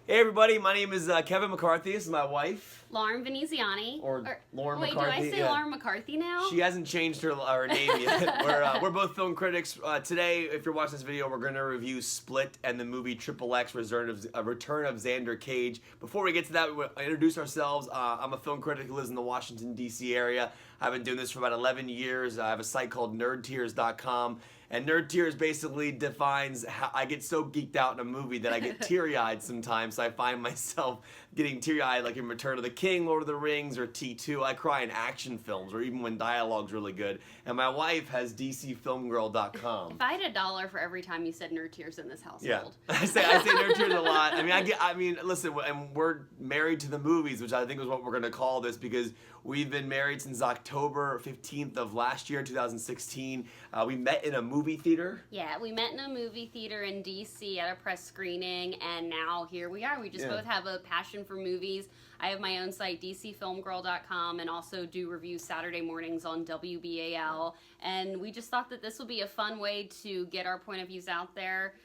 Hey everybody, my name is Kevin McCarthy. This is my wife. Lauren Veneziani. Or Lauren wait, McCarthy. Wait, do I say Lauren McCarthy now? She hasn't changed her name yet. We're both film critics. Today, if you're watching this video, we're going to review Split and the movie XXx, Return of Xander Cage. Before we get to that, we'll introduce ourselves. I'm a film critic who lives in the Washington, D.C. area. I've been doing this for about 11 years. I have a site called nerdtears.com. And Nerd Tears basically defines how I get so geeked out in a movie that I get teary-eyed sometimes. So I find myself getting teary-eyed like in Return of the King, Lord of the Rings, or T2. I cry in action films, or even when dialogue's really good. And my wife has DCFilmGirl.com. If I had $1 for every time you said Nerd Tears in this household. Yeah, I say Nerd Tears a lot. I mean, listen, and we're married to the movies, which I think is what we're gonna call this, because we've been married since October 15th of last year, 2016. We met in a movie theater. Yeah, we met in a movie theater in DC at a press screening, and now here we are. We just both have a passion for movies. I have my own site, DCFilmGirl.com, and also do reviews Saturday mornings on WBAL. And we just thought that this would be a fun way to get our point of views out there.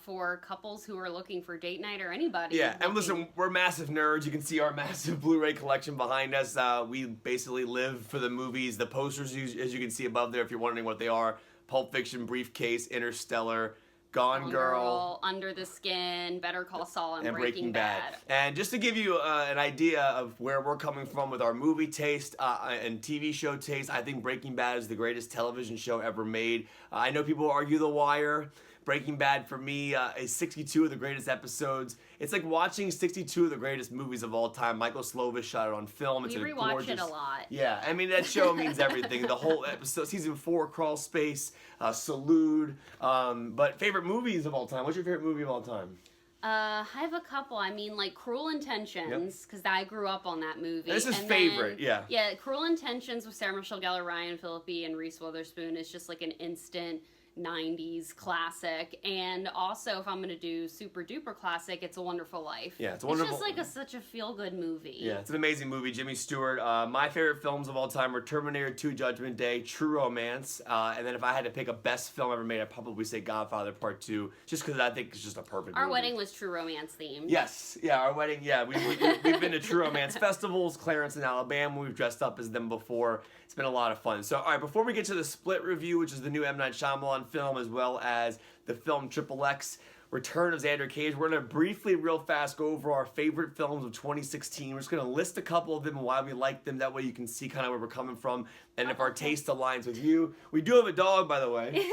For couples who are looking for date night or anybody. Yeah, and listen, we're massive nerds. You can see our massive Blu-ray collection behind us. We basically live for the movies. The posters, as you can see above there, if you're wondering what they are: Pulp Fiction, Briefcase, Interstellar, Gone Girl, Under the Skin, Better Call Saul, and Breaking Bad. And just to give you an idea of where we're coming from with our movie taste and TV show taste, I think Breaking Bad is the greatest television show ever made. I know people argue The Wire. Breaking Bad, for me, is 62 of the greatest episodes. It's like watching 62 of the greatest movies of all time. Michael Slovis shot it on film. We rewatch it a lot. Yeah, I mean, that show means everything. The whole episode, season 4, Crawl Space, Salute. But favorite movies of all time. What's your favorite movie of all time? I have a couple. I mean, like Cruel Intentions, because I grew up on that movie. This is favorite, yeah. Yeah, Cruel Intentions with Sarah Michelle Gellar, Ryan Phillippe, and Reese Witherspoon is just like an instant 90s classic. And also, if I'm going to do super duper classic, It's a Wonderful Life. Yeah, It's a Wonderful Life. It's just like such a feel-good movie. Yeah, it's an amazing movie. Jimmy Stewart. My favorite films of all time are Terminator 2, Judgment Day, True Romance, and then if I had to pick a best film ever made, I'd probably say Godfather Part 2, just because I think it's just a perfect movie. Our wedding was True Romance themed. Yes, yeah, our wedding, yeah. We've been to True Romance festivals, Clarence and Alabama. We've dressed up as them before. It's been a lot of fun. So, all right, before we get to the Split review, which is the new M. Night Shyamalan film, as well as the film XXx, Return of Xander Cage, we're going to briefly, real fast, go over our favorite films of 2016. We're just going to list a couple of them and why we like them. That way you can see kind of where we're coming from and if our taste aligns with you. We do have a dog, by the way.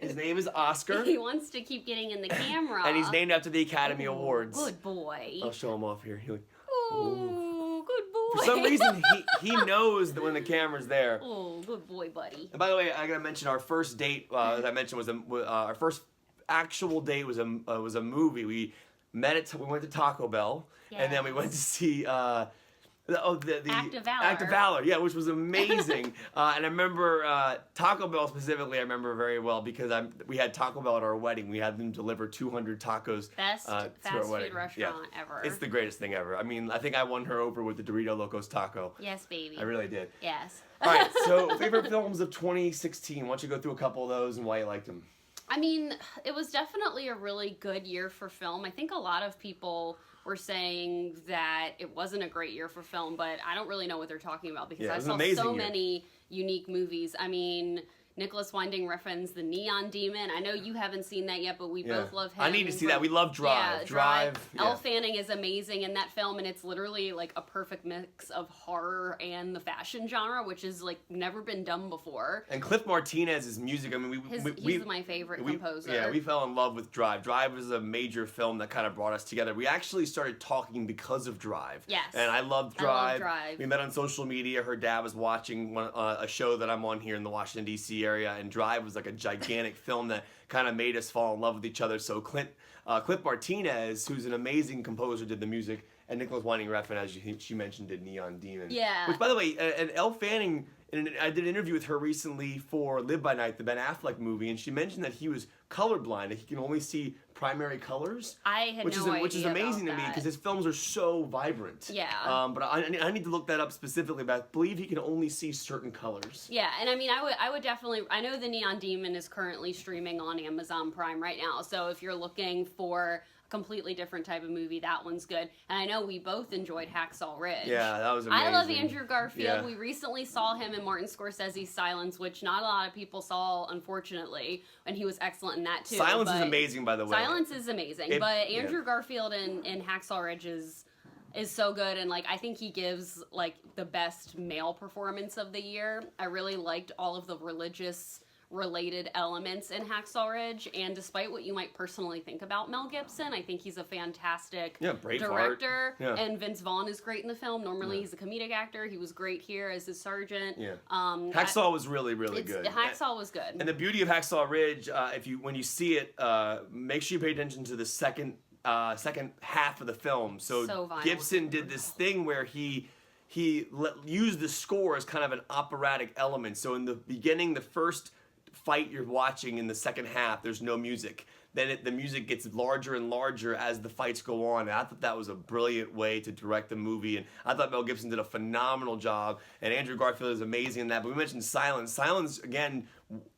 His name is Oscar. He wants to keep getting in the camera. And he's named after the Academy Awards. Good boy. I'll show him off here. Ooh, good boy. For some reason, he knows that when the camera's there. Oh, good boy, buddy. And by the way, I gotta mention our first date. As I mentioned, was our first actual date was a movie. We met we went to Taco Bell, and then we went to see the Act of Valor. Act of Valor, yeah, which was amazing. And I remember Taco Bell specifically. I remember very well because we had Taco Bell at our wedding. We had them deliver 200 tacos. Best to our fast wedding. food restaurant ever. It's the greatest thing ever. I mean, I think I won her over with the Dorito Locos taco. Yes, baby. I really did. Yes. All right. So favorite films of 2016. Why don't you go through a couple of those and why you liked them? I mean, it was definitely a really good year for film. I think a lot of people were saying that it wasn't a great year for film, but I don't really know what they're talking about because I saw so many unique movies. I mean, Nicholas Winding Refn's The Neon Demon. I know you haven't seen that yet, but we both love him. I need to see that. We love Drive. Yeah, Drive. Elle Fanning is amazing in that film, and it's literally like a perfect mix of horror and the fashion genre, which has like never been done before. And Cliff Martinez's music. I mean, he's my favorite composer. Yeah, we fell in love with Drive. Drive was a major film that kind of brought us together. We actually started talking because of Drive. Yes. And I loved Drive. I love Drive. We met on social media. Her dad was watching a show that I'm on here in the Washington, D.C. area, and Drive was like a gigantic film that kind of made us fall in love with each other. So Cliff Martinez, who's an amazing composer, did the music, and Nicholas Winding Refn, as she mentioned, did Neon Demon. Yeah. Which, by the way, and Elle Fanning, and I did an interview with her recently for Live by Night, the Ben Affleck movie, and she mentioned that he was colorblind, that he can only see primary colors. I had no idea. Which is amazing to me because his films are so vibrant. Yeah. But I need to look that up specifically, but I believe he can only see certain colors. Yeah, and I mean, I would definitely, I know The Neon Demon is currently streaming on Amazon Prime right now, so if you're looking for completely different type of movie. That one's good. And I know we both enjoyed Hacksaw Ridge. Yeah, that was amazing. I love Andrew Garfield. Yeah. We recently saw him in Martin Scorsese's Silence, which not a lot of people saw, unfortunately, and he was excellent in that too. Silence is amazing, by the way. Silence is amazing, but Andrew Garfield in Hacksaw Ridge is so good, and like I think he gives like the best male performance of the year. I really liked all of the religious related elements in Hacksaw Ridge, and despite what you might personally think about Mel Gibson, I think he's a fantastic director. Yeah. And Vince Vaughn is great in the film. Normally he's a comedic actor. He was great here as his sergeant. Yeah. Hacksaw was really good. Hacksaw was good. And the beauty of Hacksaw Ridge, when you see it, make sure you pay attention to the second half of the film. So Gibson did this thing where he used the score as kind of an operatic element. So in the beginning, the first fight you're watching, in the second half, there's no music. Then the music gets larger and larger as the fights go on. And I thought that was a brilliant way to direct the movie. And I thought Mel Gibson did a phenomenal job. And Andrew Garfield is amazing in that. But we mentioned Silence. Silence, again,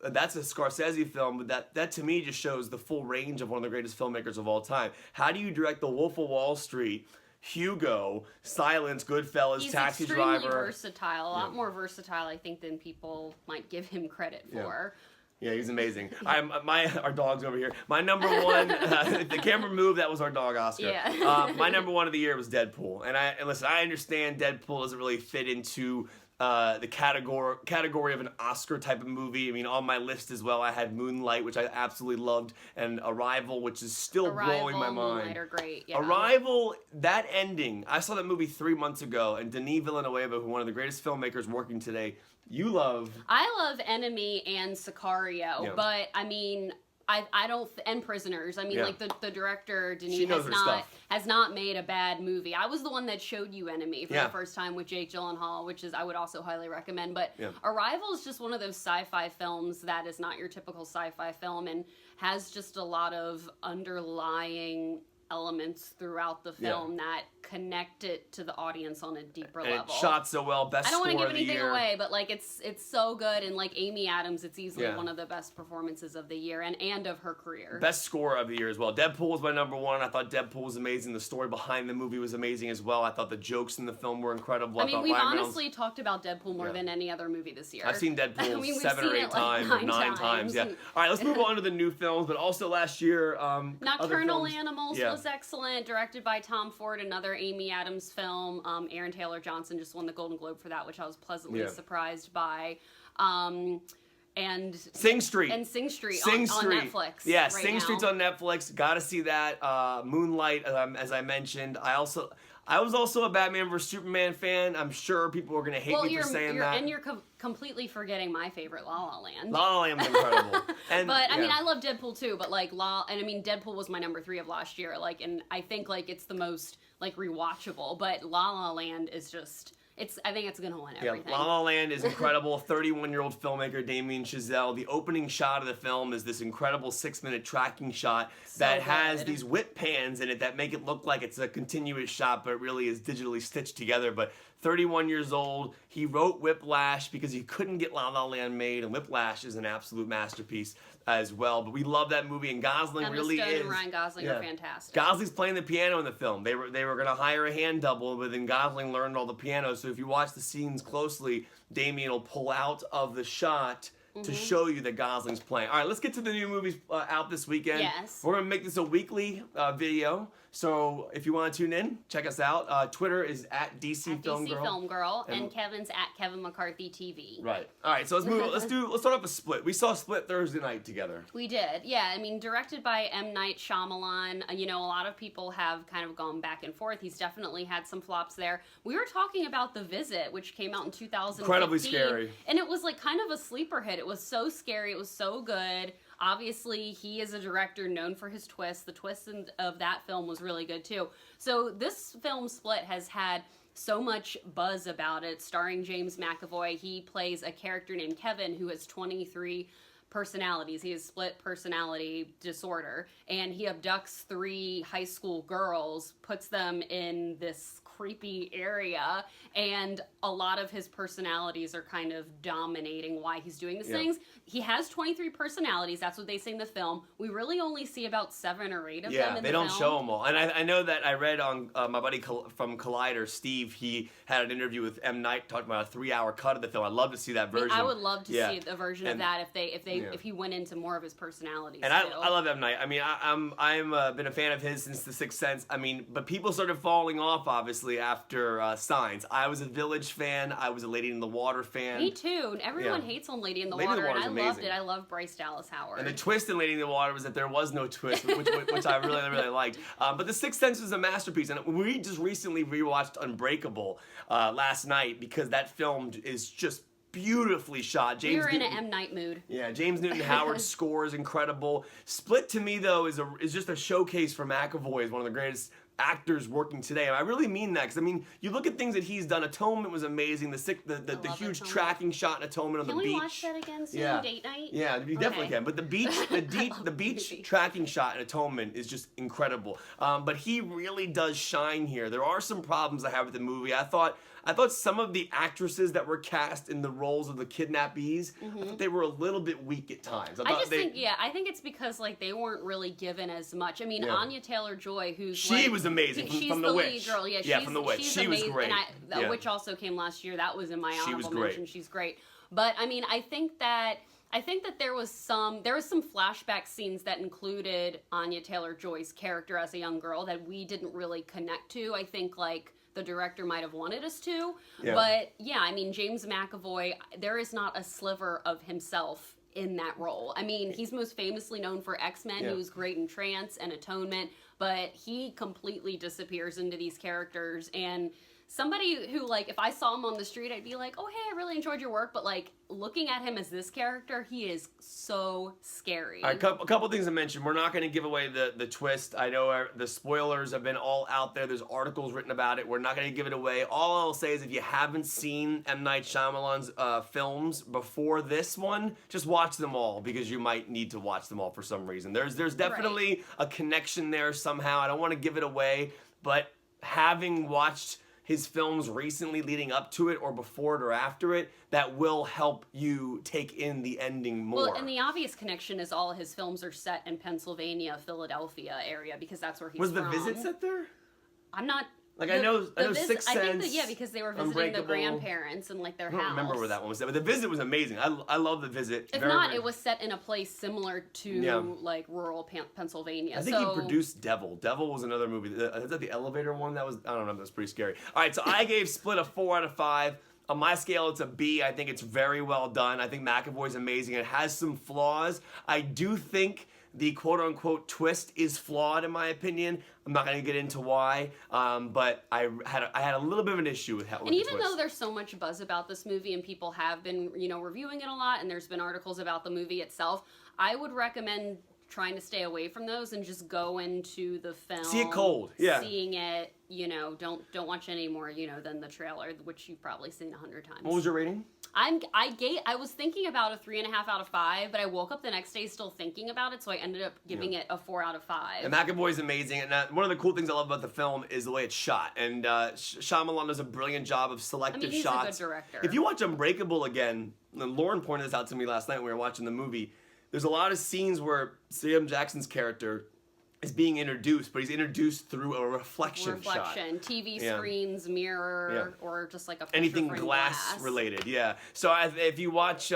that's a Scorsese film, but that to me just shows the full range of one of the greatest filmmakers of all time. How do you direct The Wolf of Wall Street, Hugo, Silence, Goodfellas, Taxi Driver? He's extremely versatile. A lot more versatile, I think, than people might give him credit for. Yeah, he's amazing. Our dog's over here. My number one, the camera moved, that was our dog, Oscar. Yeah. My number one of the year was Deadpool. And listen, I understand Deadpool doesn't really fit into the category of an Oscar type of movie. I mean, on my list as well, I had Moonlight, which I absolutely loved, and Arrival, which is still blowing my mind. Moonlight are great. Yeah. Arrival, that ending, I saw that movie 3 months ago, and Denis Villeneuve, who's one of the greatest filmmakers working today, I love Enemy and Sicario, but I mean, I don't, and Prisoners. I mean, like the director Denis has not made a bad movie. I was the one that showed you Enemy for the first time with Jake Gyllenhaal, which I would also highly recommend. But Arrival is just one of those sci-fi films that is not your typical sci-fi film and has just a lot of underlying elements throughout the film that connect it to the audience on a deeper level. It's shot so well. Best score of the year. I don't want to give anything away, but like it's so good, and like Amy Adams, it's easily one of the best performances of the year and of her career. Best score of the year as well. Deadpool was my number one. I thought Deadpool was amazing. The story behind the movie was amazing as well. I thought the jokes in the film were incredible. I mean, we've honestly talked about Deadpool more than any other movie this year. I've seen Deadpool 7 or 8 times, or 9 times. Yeah. All right, let's move on to the new films. But also last year, Nocturnal Animals was excellent, directed by Tom Ford, another Amy Adams film. Aaron Taylor Johnson just won the Golden Globe for that, which I was pleasantly surprised by. And Sing Street. On Netflix. Yeah, Sing Street's on Netflix. Gotta see that. Moonlight, as I mentioned. I was also a Batman vs Superman fan. I'm sure people are gonna hate me for saying that. And you're completely forgetting my favorite, La La Land. La La Land was incredible. But I mean, I love Deadpool too. But like Deadpool was my number 3 of last year. Like, and I think like it's the most like rewatchable. But La La Land is just. I think it's gonna win everything. La La Land is incredible. 31-year-old filmmaker Damien Chazelle. The opening shot of the film is this incredible 6-minute tracking shot that has these whip pans in it that make it look like it's a continuous shot, but it really is digitally stitched together. But 31 years old, he wrote Whiplash because he couldn't get La La Land made, and Whiplash is an absolute masterpiece as well. But we love that movie, and Gosling really is. And Ryan Gosling are fantastic. Gosling's playing the piano in the film. They were going to hire a hand double, but then Gosling learned all the piano. So if you watch the scenes closely, Damien will pull out of the shot to show you that Gosling's playing. All right, let's get to the new movies out this weekend. Yes. We're going to make this a weekly video. So if you want to tune in, check us out. Twitter is at DC Film Girl. And Kevin's at Kevin McCarthy TV. Right. All right, so let's move. Let's start off with Split. We saw Split Thursday night together. We did. Yeah, I mean, directed by M. Night Shyamalan. You know, a lot of people have kind of gone back and forth. He's definitely had some flops there. We were talking about The Visit, which came out in 2015. Incredibly scary. And it was like kind of a sleeper hit. It was so scary. It was so good. Obviously, he is a director known for his twists. The twist of that film was really good, too. So this film, Split, has had so much buzz about it, starring James McAvoy. He plays a character named Kevin who has 23 personalities. He has split personality disorder, and he abducts 3 high school girls, puts them in this creepy area, and a lot of his personalities are kind of dominating why he's doing these things. He has 23 personalities. That's what they say in the film. We really only see about 7 or 8 of them in the film. Yeah, they don't show them all. And I know that I read on my buddy from Collider, Steve, he had an interview with M. Night talking about a 3-hour cut of the film. I'd love to see that version. I would love to see the version of that if he went into more of his personalities. And I love M. Night. I mean, I'm been a fan of his since The Sixth Sense. I mean, but people started falling off, obviously, after Signs. I was a Village fan. I was a Lady in the Water fan. Me too. Everyone hates on Lady in the Water, and I loved it. I love Bryce Dallas Howard. And the twist in Lady in the Water was that there was no twist, which I really, really liked. But The Sixth Sense is a masterpiece, and we just recently rewatched Unbreakable last night because that film is just beautifully shot. We were in an M. Night mood. Yeah, James Newton Howard's score is incredible. Split to me though is just a showcase for McAvoy as one of the greatest actors working today. And I really mean that because I mean you look at things that he's done. Atonement was amazing. The huge Atonement. Tracking shot in Atonement on the beach. Can we watch that again soon? Yeah. Date night? Yeah, you definitely can. But the beach tracking shot in Atonement is just incredible. But he really does shine here. There are some problems I have with the movie. I thought some of the actresses that were cast in the roles of the kidnappees, I thought they were a little bit weak at times. I think it's because like they weren't really given as much. I mean, Anya Taylor-Joy, she was amazing from The Witch. She's the lead girl. Yeah, from The Witch. She was great. And The Witch also came last year. That was in my honorable mention. She's great. But I mean, I think that there was some flashback scenes that included Anya Taylor-Joy's character as a young girl that we didn't really connect to. I think like the director might have wanted us to. Yeah. But yeah, I mean, James McAvoy, there is not a sliver of himself in that role. I mean, he's most famously known for X-Men. He was great in Trance and Atonement, but he completely disappears into these characters. And somebody who, like, if I saw him on the street, I'd be like, oh, hey, I really enjoyed your work. But, like, looking at him as this character, he is so scary. All right, a couple things to mention. We're not going to give away the twist. I know the spoilers have been all out there. There's articles written about it. We're not going to give it away. All I'll say is if you haven't seen M. Night Shyamalan's films before this one, just watch them all because you might need to watch them all for some reason. There's definitely a connection there somehow. I don't want to give it away, but having watched his films recently leading up to it or before it or after it, that will help you take in the ending more. Well, and the obvious connection is all his films are set in Pennsylvania, Philadelphia area because that's where he's from. Was The Visit set there? I'm not... Like, I know Sixth Sense, I think because they were visiting the grandparents and, like, their house. I don't remember where that one was set, but The Visit was amazing. I love The Visit. If not, it was set in a place similar to, like, rural Pennsylvania. I think he produced Devil. Devil was another movie. Is that the elevator one? That was, I don't know, that was pretty scary. All right, so I gave Split a 4 out of 5. On my scale, it's a B. I think it's very well done. I think McAvoy's amazing. It has some flaws. I do think the quote-unquote twist is flawed, in my opinion. I'm not going to get into why, but I had a little bit of an issue with how. And even though there's so much buzz about this movie and people have been, reviewing it a lot, and there's been articles about the movie itself, I would recommend trying to stay away from those and just go into the film. See it cold, yeah. Seeing it, don't watch any more, than the trailer, which you've probably seen 100 times. What was your rating? I was thinking about a 3.5 out of 5, but I woke up the next day still thinking about it, so I ended up giving it a 4 out of 5. And McAvoy's amazing, and one of the cool things I love about the film is the way it's shot. And Shyamalan does a brilliant job of selective he's shots. a good director. If you watch Unbreakable again, and Lauren pointed this out to me last night when we were watching the movie, there's a lot of scenes where Sam Jackson's character is being introduced, but he's introduced through a reflection shot. TV screens, mirror, or just like a picture anything frame glass related. Yeah. So if you watch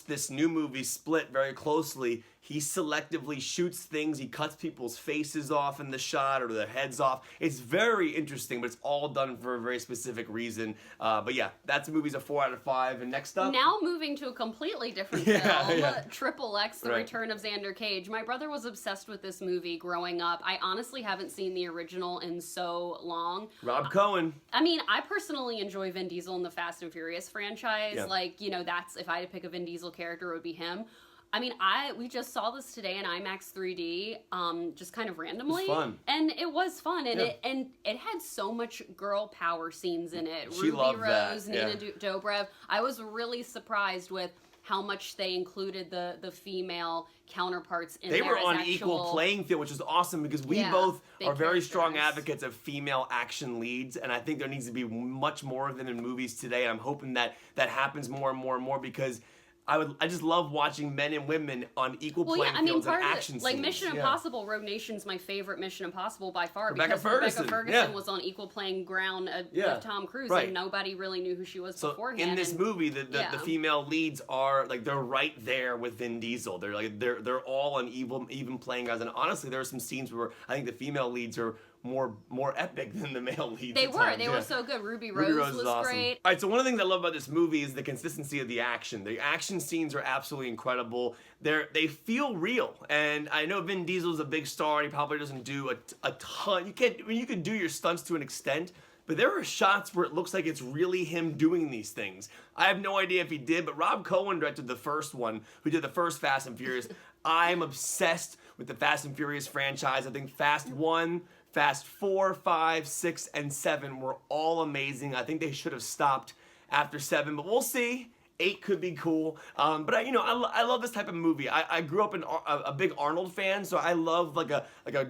this new movie Split very closely, he selectively shoots things. He cuts people's faces off in the shot or their heads off. It's very interesting, but it's all done for a very specific reason. But yeah, that movie's a 4 out of 5. And next up, now moving to a completely different film, XXx: The Return of Xander Cage. My brother was obsessed with this movie growing up. I honestly haven't seen the original in so long. Rob Cohen. I mean, I personally enjoy Vin Diesel in the Fast and Furious franchise. Yeah. Like, that's if I had to pick a Vin Diesel character, it would be him. I mean, we just saw this today in IMAX 3D, just kind of randomly. It was fun. And it was fun, and it had so much girl power scenes in it. She Ruby loved Rose, that. Nina Dobrev. I was really surprised with how much they included the female counterparts in they there were as on actual, equal playing field, which is awesome because we both big are very strong characters. advocates of female action leads, and I think there needs to be much more of them in movies today. I'm hoping that happens more and more and more because I just love watching men and women on equal playing fields and action scenes. Like Mission Impossible, Rogue Nation's my favorite Mission Impossible by far Rebecca Ferguson was on equal playing ground with Tom Cruise, and nobody really knew who she was beforehand. In this movie, the female leads are like they're right there with Vin Diesel. They're all on even playing guys, and honestly, there are some scenes where I think the female leads are more epic than the male leads. They were so good. Ruby Rose was awesome. great. All right, so one of the things I love about this movie is the consistency of the action. The action scenes are absolutely incredible. They feel real, and I know Vin Diesel's a big star. And he probably doesn't do a ton. You can do your stunts to an extent. But there are shots where it looks like it's really him doing these things. I have no idea if he did, but Rob Cohen directed the first one, who did the first Fast and Furious. I'm obsessed with the Fast and Furious franchise. I think Fast 1, Fast 4, 5, 6, and 7 were all amazing. I think they should have stopped after 7, but we'll see. 8 could be cool, but I love this type of movie. I grew up a big Arnold fan, so I love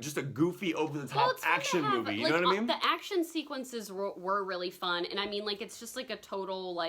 just a goofy over the top action movie. You know what I mean? The action sequences were really fun, and I mean it's just like a total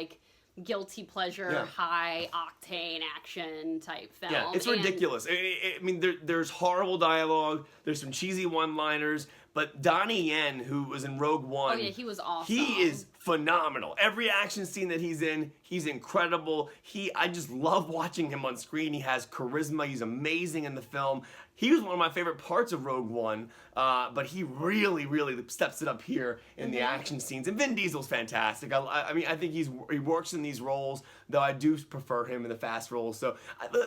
guilty pleasure, high octane action type film. Yeah, it's ridiculous. I mean, there's horrible dialogue. There's some cheesy one-liners. But Donnie Yen, who was in Rogue One, he was awesome. He is phenomenal. Every action scene that he's in, he's incredible. I just love watching him on screen. He has charisma. He's amazing in the film. He was one of my favorite parts of Rogue One, but he really, really steps it up here in the action scenes. And Vin Diesel's fantastic. I mean, I think he works in these roles, though I do prefer him in the fast roles. So,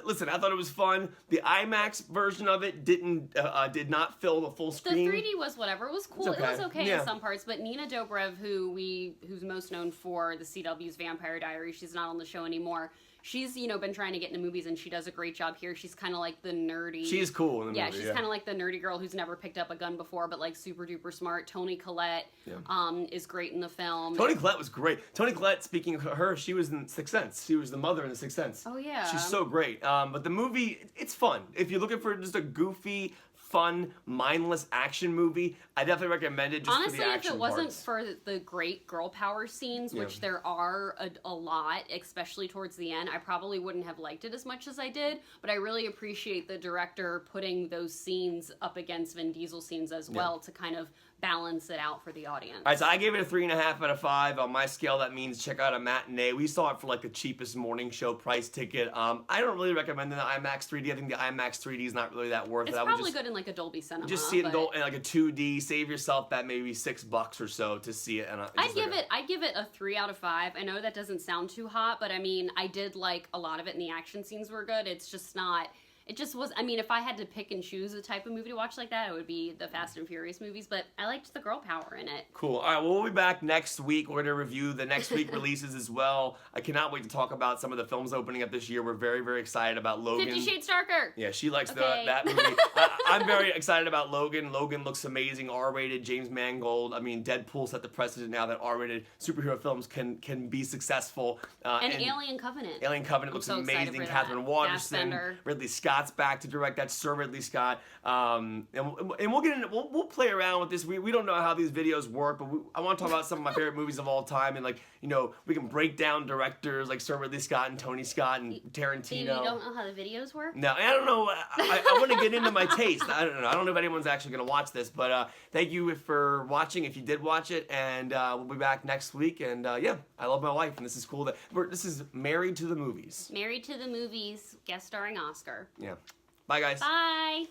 listen, I thought it was fun. The IMAX version of it did not fill the full screen. The 3D was whatever. It was cool. It was okay in some parts. But Nina Dobrev, who's most known for the CW's Vampire Diaries, she's not on the show anymore. She's, been trying to get into movies, and she does a great job here. She's kind of like the nerdy... She's cool in the movie, she's kind of like the nerdy girl who's never picked up a gun before, but, super duper smart. Toni Collette is great in the film. Toni Collette was great. Toni Collette, speaking of her, she was in XXx Sense. She was the mother in the XXx Sense. Oh, yeah. She's so great. But the movie, it's fun. If you're looking for just a goofy, fun, mindless action movie, I definitely recommend it just honestly, for the action if it wasn't parts. for the great girl power scenes, which there are a lot, especially towards the end, I probably wouldn't have liked it as much as I did, but I really appreciate the director putting those scenes up against Vin Diesel scenes as well to kind of balance it out for the audience. All right, so I gave it a 3.5 out of 5. On my scale, that means check out a matinee. We saw it for the cheapest morning show price ticket. I don't really recommend the IMAX 3D. I think the IMAX 3D is not really that worth it. It's probably good in a Dolby Cinema. Just see it in a 2D. Save yourself that maybe $6 or so to see it. And I'd give it a 3 out of 5. I know that doesn't sound too hot, but I mean, I did like a lot of it, and the action scenes were good. It's just not. It just was, I mean, if I had to pick and choose a type of movie to watch like that, it would be the Fast and Furious movies, but I liked the girl power in it. Cool. All right, well, we'll be back next week. We're going to review the next week releases as well. I cannot wait to talk about some of the films opening up this year. We're very, very excited about Logan. 50 Shades Darker. Yeah, she likes that movie. I'm very excited about Logan. Logan looks amazing, R-rated, James Mangold. I mean, Deadpool set the precedent now that R-rated superhero films can be successful. And Alien Covenant. Alien Covenant looks amazing. Catherine Waterston. Ridley Scott's back to direct. That's Sir Ridley Scott. And we'll get into, we'll play around with this. We don't know how these videos work, but I want to talk about some of my favorite movies of all time, and we can break down directors like Sir Ridley Scott and Tony Scott and Tarantino. You don't know how the videos work? No, I don't know. I want to get into my taste. I don't know. I don't know if anyone's actually going to watch this, but thank you for watching if you did watch it, and we'll be back next week. And I love my wife, and this is cool. This is Married to the Movies. Married to the Movies, guest starring Oscar. Yeah. Bye, guys. Bye.